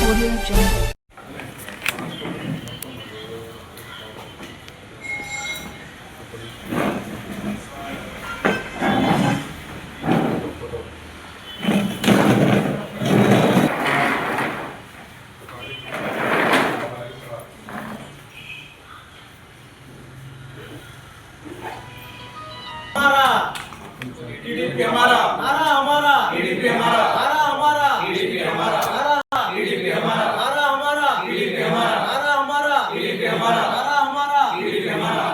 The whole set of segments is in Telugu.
Audio Jungle. टीडीपी हमारा, नारा हमारा, टीडीपी हमारा, नारा हमारा, टीडीपी हमारा, नारा टीडीपी हमारा, नारा हमारा, टीडीपी हमारा, नारा हमारा, टीडीपी हमारा, नारा हमारा, टीडीपी हमारा।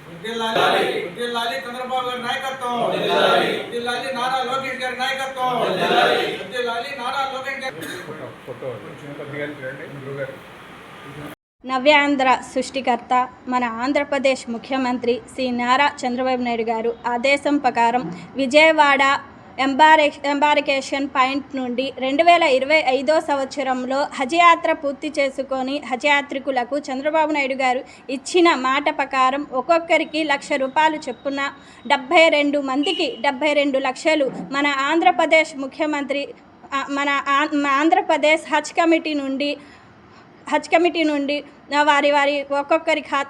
వర్ధిల్లాలి చంద్రబాబు గారి నాయకత్వం, వర్ధిల్లాలి నారా లోకేష్ గారి నాయకత్వం, వర్ధిల్లాలి నారా లోకేష్ గారి నవ్యాంధ్ర సృష్టికర్త మన ఆంధ్రప్రదేశ్ ముఖ్యమంత్రి శ్రీ నారా చంద్రబాబు నాయుడు గారు ఆదేశం ప్రకారం విజయవాడ ఎంబార్కేషన్ పాయింట్ నుండి 2025 సంవత్సరంలో హజ్ యాత్ర పూర్తి చేసుకొని హజ్ యాత్రికులకు చంద్రబాబు నాయుడు గారు ఇచ్చిన మాట ప్రకారం ఒక్కొక్కరికి ₹1,00,000 చొప్పున 72 మందికి 72 లక్షలు మన ఆంధ్రప్రదేశ్ ముఖ్యమంత్రి మన ఆంధ్రప్రదేశ్ హజ్ కమిటీ నుండి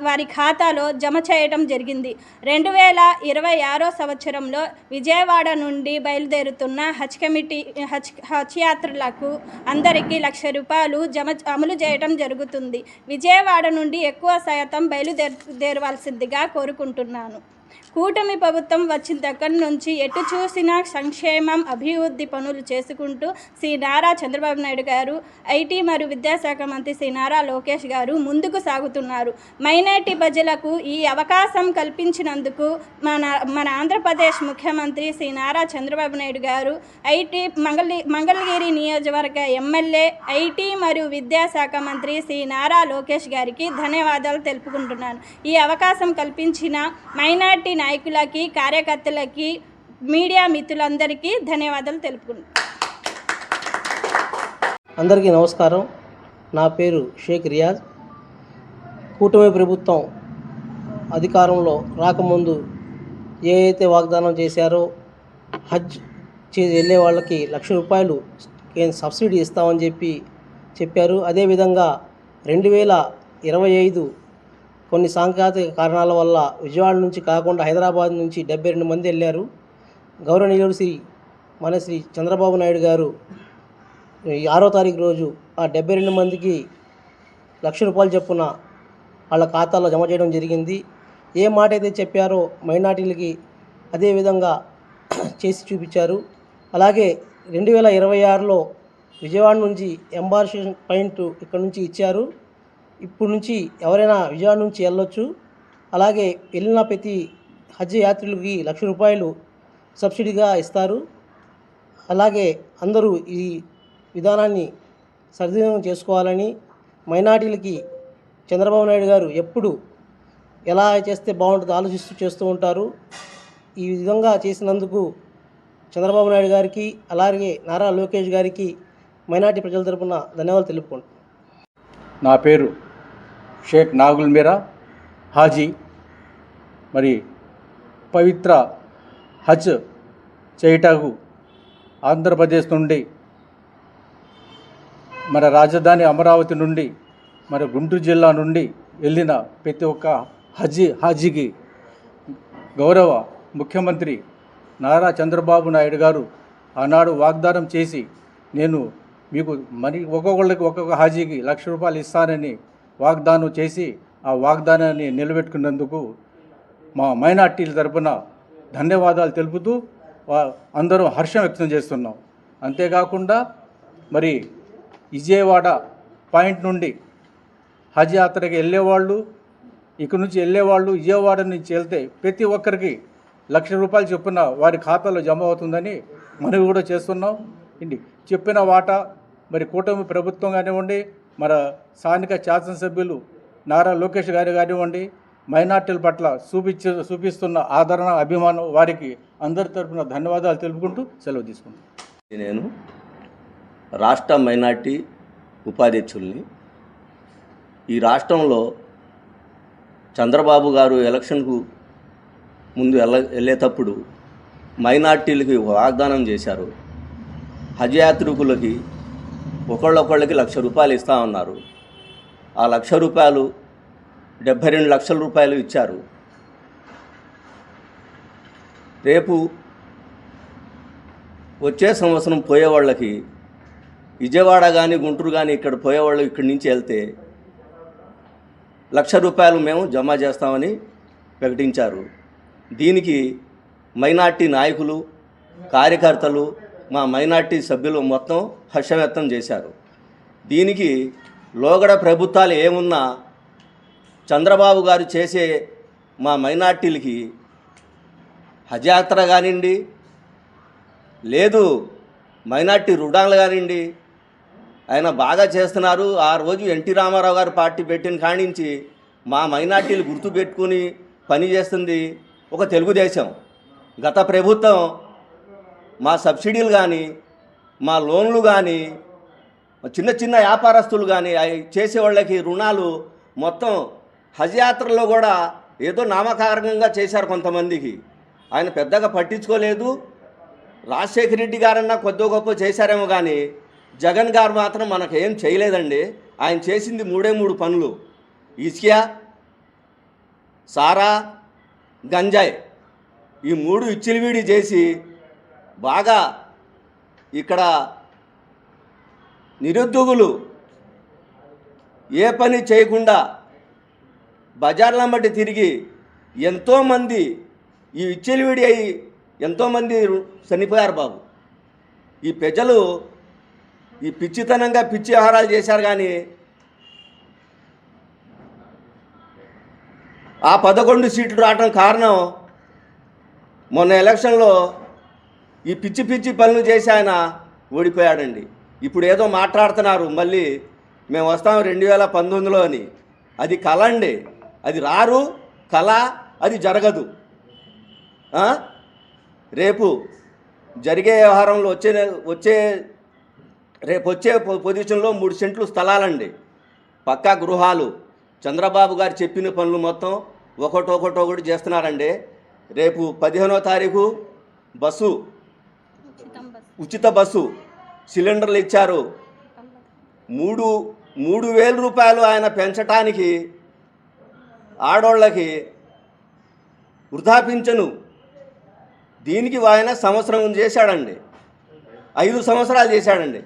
వారి ఖాతాలో జమ చేయడం జరిగింది. 2026 సంవత్సరంలో విజయవాడ నుండి బయలుదేరుతున్న హజ్ యాత్రలకు అందరికీ ₹1,00,000 అమలు చేయడం జరుగుతుంది. విజయవాడ నుండి ఎక్కువ శాతం బయలుదేరవలసిందిగా కోరుకుంటున్నాను. కూటమి ప్రభుత్వం వచ్చిన దగ్గర నుంచి ఎటు చూసినా సంక్షేమం అభివృద్ధి పనులు చేసుకుంటూ శ్రీ నారా చంద్రబాబు నాయుడు గారు, ఐటీ మరియు విద్యాశాఖ మంత్రి శ్రీ నారా లోకేష్ గారు ముందుకు సాగుతున్నారు. మైనారిటీ ప్రజలకు ఈ అవకాశం కల్పించినందుకు మన ఆంధ్రప్రదేశ్ ముఖ్యమంత్రి శ్రీ నారా చంద్రబాబు నాయుడు గారు, మంగళగిరి నియోజకవర్గ ఎమ్మెల్యే, ఐటీ మరియు విద్యాశాఖ మంత్రి శ్రీ నారా లోకేష్ గారికి ధన్యవాదాలు తెలుపుకుంటున్నాను. ఈ అవకాశం కల్పించిన మైనారిటీ నాయకులకి, కార్యకర్తలకి, మీడియా మిత్రులందరికీ ధన్యవాదాలు తెలుపుకుంటున్నాను. అందరికీ నమస్కారం. నా పేరు షేక్ రియాజ్. కూటమి ప్రభుత్వం అధికారంలో రాకముందు ఏదైతే వాగ్దానం చేశారో హజ్ వెళ్ళే వాళ్ళకి ₹1,00,000 సబ్సిడీ ఇస్తామని చెప్పారు. అదేవిధంగా 2025 కొన్ని సాంకేతిక కారణాల వల్ల విజయవాడ నుంచి కాకుండా హైదరాబాద్ నుంచి 72 మంది వెళ్ళారు. గౌరవనీయులు శ్రీ చంద్రబాబు నాయుడు గారు 6వ తారీఖు రోజు ఆ 72 మందికి ₹1,00,000 చొప్పున వాళ్ళ ఖాతాలో జమ చేయడం జరిగింది. ఏ మాట అయితే చెప్పారో మైనార్టీలకి అదేవిధంగా చేసి చూపించారు. అలాగే 2026లో విజయవాడ నుంచి ఎంబార్కేషన్ పాయింట్ ఇక్కడ నుంచి ఇచ్చారు. ఇప్పుడు నుంచి ఎవరైనా విజయవాడ నుంచి వెళ్ళొచ్చు. అలాగే వెళ్ళిన ప్రతి హజ్ యాత్రికులకి ₹1,00,000 సబ్సిడీగా ఇస్తారు. అలాగే అందరూ ఈ విధానాన్ని సద్వినియోగం చేసుకోవాలని, మైనార్టీలకి చంద్రబాబు నాయుడు గారు ఎప్పుడు ఎలా చేస్తే బాగుంటుందో ఆలోచిస్తూ చేస్తూ ఉంటారు. ఈ విధంగా చేసినందుకు చంద్రబాబు నాయుడు గారికి, అలాగే నారా లోకేష్ గారికి మైనార్టీ ప్రజల తరపున ధన్యవాదాలు తెలుపుకుంటాను. నా పేరు షేక్ నాగుల్ మీరా హాజీ. మరి పవిత్ర హజ్ చేయటకు ఆంధ్రప్రదేశ్ నుండి, మన రాజధాని అమరావతి నుండి, మరి గుంటూరు జిల్లా నుండి వెళ్ళిన ప్రతి ఒక్క హాజీకి గౌరవ ముఖ్యమంత్రి నారా చంద్రబాబు నాయుడు గారు ఆనాడు వాగ్దానం చేసి, నేను మీకు మరి ఒక్కొక్క హాజీకి ₹1,00,000 ఇస్తానని వాగ్దానం చేసి ఆ వాగ్దానాన్ని నిలబెట్టుకున్నందుకు మా మైనార్టీల తరపున ధన్యవాదాలు తెలుపుతూ అందరూ హర్షం వ్యక్తం చేస్తున్నాం. అంతేకాకుండా మరి విజయవాడ పాయింట్ నుండి హజ్ యాత్రకి వెళ్ళేవాళ్ళు, ఇక్కడ నుంచి వెళ్ళేవాళ్ళు విజయవాడ నుంచి వెళ్తే ప్రతి ఒక్కరికి ₹1,00,000 చొప్పున వారి ఖాతాలో జమ అవుతుందని మనవి కూడా చేస్తున్నాం. చెప్పిన వాటా మరి కూటమి ప్రభుత్వం కానివ్వండి, మన స్థానిక శాసనసభ్యులు నారా లోకేష్ గారు కానివ్వండి, మైనార్టీల పట్ల చూపిస్తున్న ఆదరణ, అభిమానం వారికి అందరి తరఫున ధన్యవాదాలు తెలుపుకుంటూ సెలవు తీసుకుంటాను. నేను రాష్ట్ర మైనార్టీ ఉపాధ్యక్షుల్ని. ఈ రాష్ట్రంలో చంద్రబాబు గారు ఎలక్షన్కు ముందు వెళ్ళేటప్పుడు మైనార్టీలకి వాగ్దానం చేశారు. హజ్ యాత్రికులకి ఒకళ్ళొకళ్ళకి ₹1,00,000 ఇస్తా ఉన్నారు. ఆ ₹1,00,000 72 లక్షల రూపాయలు ఇచ్చారు. రేపు వచ్చే సంవత్సరం పోయేవాళ్ళకి విజయవాడ కానీ గుంటూరు కానీ ఇక్కడ పోయేవాళ్ళు ఇక్కడి నుంచి వెళ్తే ₹1,00,000 మేము జమ చేస్తామని ప్రకటించారు. దీనికి మైనార్టీ నాయకులు, కార్యకర్తలు, మా మైనార్టీ సభ్యులు మొత్తం హర్షం వ్యక్తం చేశారు. దీనికి లోగడ ప్రభుత్వాలు ఏమున్నా చంద్రబాబు గారు చేసే మా మైనార్టీలకి హజ్ యాత్ర కానివ్వండి, లేదు మైనార్టీ రుణాలు కానివ్వండి, ఆయన బాగా చేస్తున్నారు. ఆ రోజు ఎన్టీ రామారావు గారు పార్టీ పెట్టిన కానించి మా మైనార్టీలు గుర్తుపెట్టుకుని పనిచేస్తుంది ఒక తెలుగుదేశం. గత ప్రభుత్వం మా సబ్సిడీలు కానీ, మా లోన్లు కానీ, చిన్న చిన్న వ్యాపారస్తులు కానీ చేసేవాళ్ళకి రుణాలు మొత్తం హజ్ యాత్రలో కూడా ఏదో నామకారంగా చేశారు కొంతమందికి. ఆయన పెద్దగా పట్టించుకోలేదు. రాజశేఖర రెడ్డి గారన్నా కొద్ది గొప్ప చేశారేమో కానీ జగన్ గారు మాత్రం మనకేం చేయలేదండి. ఆయన చేసింది 3 పనులు: ఇసుక, సారా, గంజాయి. ఈ 3 ఇచ్చిలివిడి చేసి బాగా ఇక్కడ నిరుద్యోగులు ఏ పని చేయకుండా బజార్ల బట్టి తిరిగి ఎంతోమంది ఈ విచ్చలివిడి అయి ఎంతోమంది చనిపోయారు బాబు. ఈ ప్రజలు ఈ పిచ్చితనంగా పిచ్చి ఆహారాలు చేశారు. కానీ ఆ 11 సీట్లు రావడం కారణం మొన్న ఎలక్షన్లో ఈ పిచ్చి పిచ్చి పనులు చేసి ఆయన ఓడిపోయాడండి. ఇప్పుడు ఏదో మాట్లాడుతున్నారు మళ్ళీ మేము వస్తాం 2019లో అని. అది కళ అండి, అది రారు కళ, అది జరగదు. రేపు జరిగే వ్యవహారంలో రేపు వచ్చే పొజిషన్లో 3 సెంట్లు స్థలాలండి, పక్కా గృహాలు. చంద్రబాబు గారు చెప్పిన పనులు మొత్తం ఒకటొకటి చేస్తున్నారండి. రేపు 15వ తారీఖు బస్సు, ఉచిత బస్సు సిలిండర్లు ఇచ్చారు. 3,000 రూపాయలు ఆయన పెంచటానికి ఆడోళ్ళకి వృద్ధా పింఛను. దీనికి ఆయన సంవత్సరం చేశాడండి, 5 సంవత్సరాలు చేశాడండి.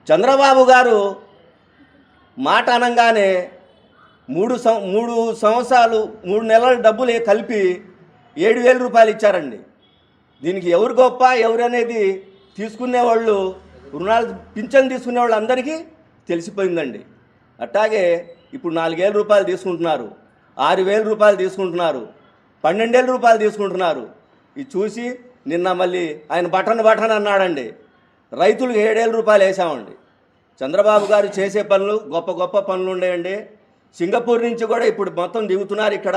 చంద్రబాబు గారు మాట అనగానే 3 సంవత్సరాలు 3 నెలల డబ్బులు కలిపి 7,000 రూపాయలు ఇచ్చారండి. దీనికి ఎవరు గొప్ప ఎవరు అనేది తీసుకునేవాళ్ళు, రుణాలు పింఛన్ తీసుకునేవాళ్ళు అందరికీ తెలిసిపోయిందండి. అట్లాగే ఇప్పుడు 4,000 రూపాయలు తీసుకుంటున్నారు, 6,000 రూపాయలు తీసుకుంటున్నారు, 12,000 రూపాయలు తీసుకుంటున్నారు. ఇది చూసి నిన్న మళ్ళీ ఆయన బటన్ అన్నాడండి. రైతులకు 7,000 రూపాయలు వేసామండి. చంద్రబాబు గారు చేసే పనులు గొప్ప పనులు ఉండేయండి. సింగపూర్ నుంచి కూడా ఇప్పుడు మొత్తం దిగుతున్నారు. ఇక్కడ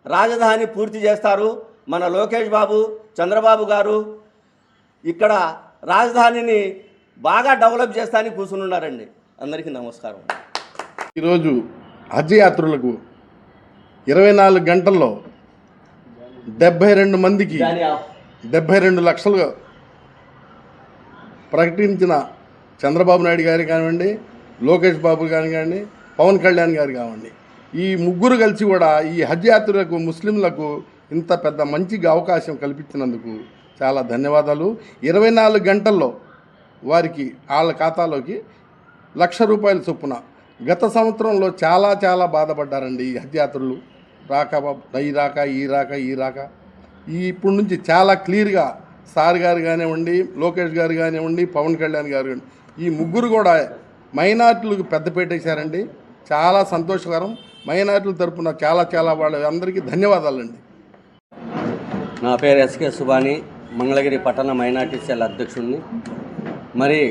రాజధాని పూర్తి చేస్తారు. మన లోకేష్ బాబు, చంద్రబాబు గారు ఇక్కడ రాజధానిని బాగా డెవలప్ చేస్తానికి కూర్చుని ఉన్నారండి. అందరికీ నమస్కారం. ఈరోజు హజ్ యాత్రులకు 24 గంటల్లో 72 మందికి 72 లక్షలు ప్రకటించిన చంద్రబాబు నాయుడు గారు కానివ్వండి, లోకేష్ బాబు కానివ్వండి, పవన్ కళ్యాణ్ గారు కానివ్వండి, ఈ ముగ్గురు కలిసి కూడా ఈ హజ్ యాత్రులకు, ముస్లింలకు ఇంత పెద్ద మంచి అవకాశం కల్పించినందుకు చాలా ధన్యవాదాలు. 24 గంటల్లో వారికి వాళ్ళ ఖాతాలోకి ₹1,00,000 చొప్పున. గత సంవత్సరంలో చాలా బాధపడ్డారండి ఈ హజ్ యాత్రలు. ఈ రాక ఇప్పుడు నుంచి చాలా క్లియర్గా సార్ గారు కానివ్వండి, లోకేష్ గారు కానివ్వండి, పవన్ కళ్యాణ్ గారు కానివ్వండి, ఈ ముగ్గురు కూడా మైనార్టీలకు పెద్దపీట వేశారండి. చాలా సంతోషకరం. మైనార్టీల తరఫున చాలా వాళ్ళందరికీ ధన్యవాదాలండి. నా పేరు ఎస్కే సుబాని, మంగళగిరి పట్టణ మైనార్టీ సెల్ అధ్యక్షుడిని. మరి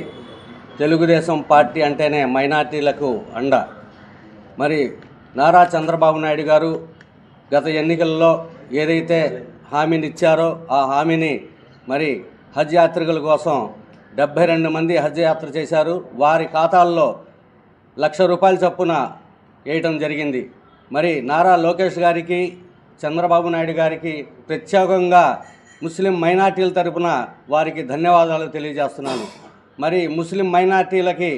తెలుగుదేశం పార్టీ అంటేనే మైనార్టీలకు అండ. మరి నారా చంద్రబాబు నాయుడు గారు గత ఎన్నికల్లో ఏదైతే హామీని ఇచ్చారో ఆ హామీని మరి హజ్ యాత్రికుల కోసం 72 మంది హజ్ యాత్ర చేశారు. వారి ఖాతాల్లో ₹1,00,000 చొప్పున వేయటం జరిగింది. మరి నారా లోకేష్ గారికి, చంద్రబాబు నాయుడు గారికి ప్రత్యేకంగా ముస్లిం మైనార్టీల తరపున వారికి ధన్యవాదాలు తెలియజేస్తున్నాను. మరి ముస్లిం మైనార్టీలకి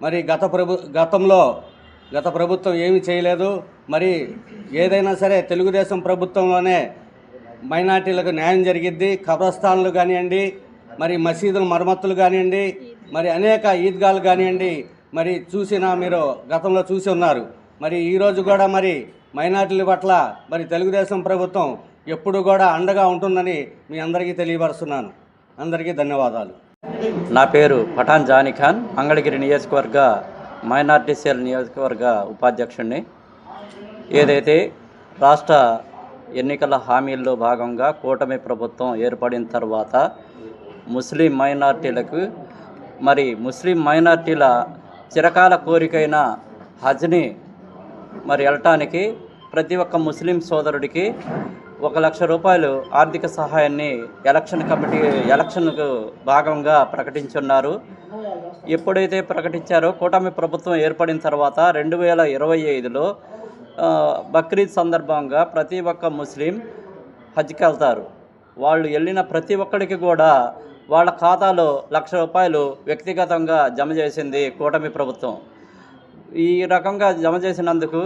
మరి గత ప్రభుత్వం ఏమీ చేయలేదు. మరి ఏదైనా సరే తెలుగుదేశం ప్రభుత్వంలోనే మైనార్టీలకు న్యాయం జరిగిద్ది. ఖబరస్థాన్లు కానివ్వండి, మరి మసీదుల మరమ్మతులు కానివ్వండి, మరి అనేక ఈద్గాలు కానివ్వండి, మరి మీరు గతంలో చూసి ఉన్నారు. మరి ఈరోజు కూడా మరి మైనార్టీల పట్ల మరి తెలుగుదేశం ప్రభుత్వం ఎప్పుడు కూడా అండగా ఉంటుందని మీ అందరికీ తెలియపరుస్తున్నాను. అందరికీ ధన్యవాదాలు. నా పేరు పఠాన్ జానీ ఖాన్, మంగళగిరి నియోజకవర్గ మైనార్టీ సెల్ నియోజకవర్గ ఉపాధ్యక్షుడిని. ఏదైతే రాష్ట్ర ఎన్నికల హామీల్లో భాగంగా కూటమి ప్రభుత్వం ఏర్పడిన తర్వాత ముస్లిం మైనార్టీలకు ముస్లిం మైనార్టీల చిరకాల కోరికైన హజ్ని వెళ్ళటానికి ప్రతి ఒక్క ముస్లిం సోదరుడికి 1 లక్ష రూపాయలు ఆర్థిక సహాయాన్ని ఎలక్షన్కు భాగంగా ప్రకటించున్నారు. ఎప్పుడైతే ప్రకటించారో కూటమి ప్రభుత్వం ఏర్పడిన తర్వాత 2025లో బక్రీద్ సందర్భంగా ప్రతి ఒక్క ముస్లిం హజ్కి వెళ్తారు. వాళ్ళు వెళ్ళిన ప్రతి ఒక్కరికి కూడా వాళ్ళ ఖాతాలో 1 లక్ష రూపాయలు వ్యక్తిగతంగా జమ చేసింది కూటమి ప్రభుత్వం. ఈ రకంగా జమ చేసినందుకు,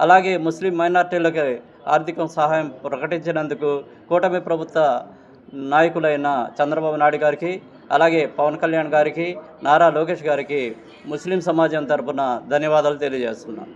అలాగే ముస్లిం మైనార్టీలకి ఆర్థిక సహాయం ప్రకటించినందుకు కూటమి ప్రభుత్వ నాయకులైన చంద్రబాబు నాయుడు గారికి, అలాగే పవన్ కళ్యాణ్ గారికి, నారా లోకేష్ గారికి ముస్లిం సమాజం తరపున ధన్యవాదాలు తెలియజేస్తున్నాను.